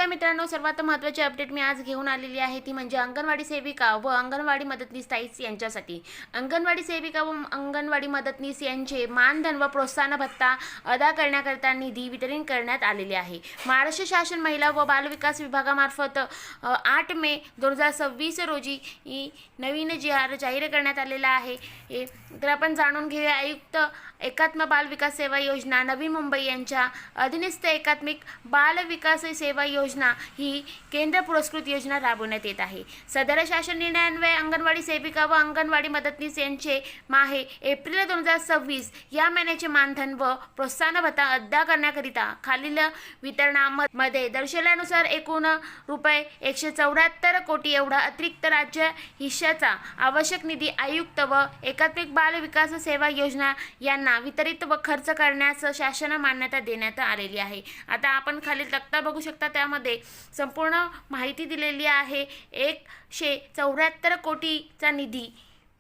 नमस्कार मित्रांनो, सर्वात महत्त्वाची अपडेट मी आज घेऊन आलेली आहे ती म्हणजे अंगणवाडी सेविका व अंगणवाडी मदतनीस ताई यांच्यासाठी अंगणवाडी सेविका व अंगणवाडी मदतनीस यांचे मानधन व प्रोत्साहन भत्ता अदा करण्याकरिता निधी वितरण करण्यात आलेले आहे। महाराष्ट्र शासन महिला व बाल विकास विभागामार्फत 8 मे 2026 रोजी नवीन जाहीर करण्यात आलेला आहे। तर आपण जाणून घेऊया आयुक्त एकात्म बाल विकास सेवा योजना नवी मुंबई यांच्या अधीनस्थ एकात्मिक बाल विकास सेवा योजना ही केंद्र पुरस्कृत योजना राबवण्यात येत आहे। सदर शासन निर्णयान्वये अंगणवाडी सेविका व अंगणवाडी मदतनीस यांचे माहे एप्रिल 2026 या महिन्याचे मानधन व प्रोत्साहन भत्ता अदा करण्याकरिता खालील वितरणामध्ये दर्शवल्यानुसार एकूण रुपये 174 कोटी एवढा अतिरिक्त राज्य हिश्श्याचा आवश्यक निधी आयुक्त व एकात्मिक बाल विकास सेवा योजना यांना वितरित व खर्च करण्यास शासन मान्यता देण्यात आलेली आहे। आता आपण खालील तक्ता बघू शकता, त्यामध्ये संपूर्ण माहिती दिलेली आहे। 174 कोटीचा निधी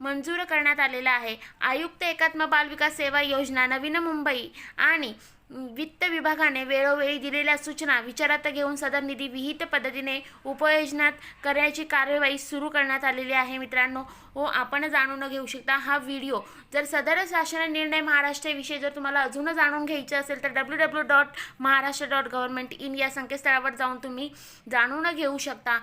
मंजूर करण्यात आलेला आहे। आयुक्त एकात्म बाल विकास सेवा योजना नवीन मुंबई आणि वित्त विभागाने वेळोवेळी दिलेल्या सूचना विचारात घेऊन सदर निधी विहित पद्धतीने उपयोजनात करण्याची कार्यवाही सुरू करण्यात आलेली आहे। मित्रांनो आपण जाणून घेऊ शकता हा व्हिडिओ। जर सदर शासन निर्णय महाराष्ट्राविषयी जर तुम्हाला अजून जाणून घ्यायचे असेल तर www.maharashtra.government.in या संकेतस्थळावर जाऊन तुम्ही जाणून घेऊ शकता।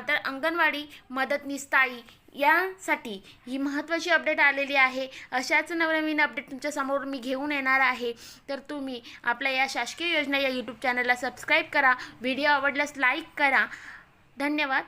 तर अंगणवाडी मदतनीस ताई यासाठी ही महत्त्वाची अपडेट आलेली आहे। अशाच नवनवीन अपडेट तुमच्या समोर मी घेऊन येणार आहे। तर तुम्ही आपल्या या शासकीय योजना या यूट्यूब चॅनलला सबस्क्राईब करा, व्हिडिओ आवडल्यास लाईक करा। धन्यवाद।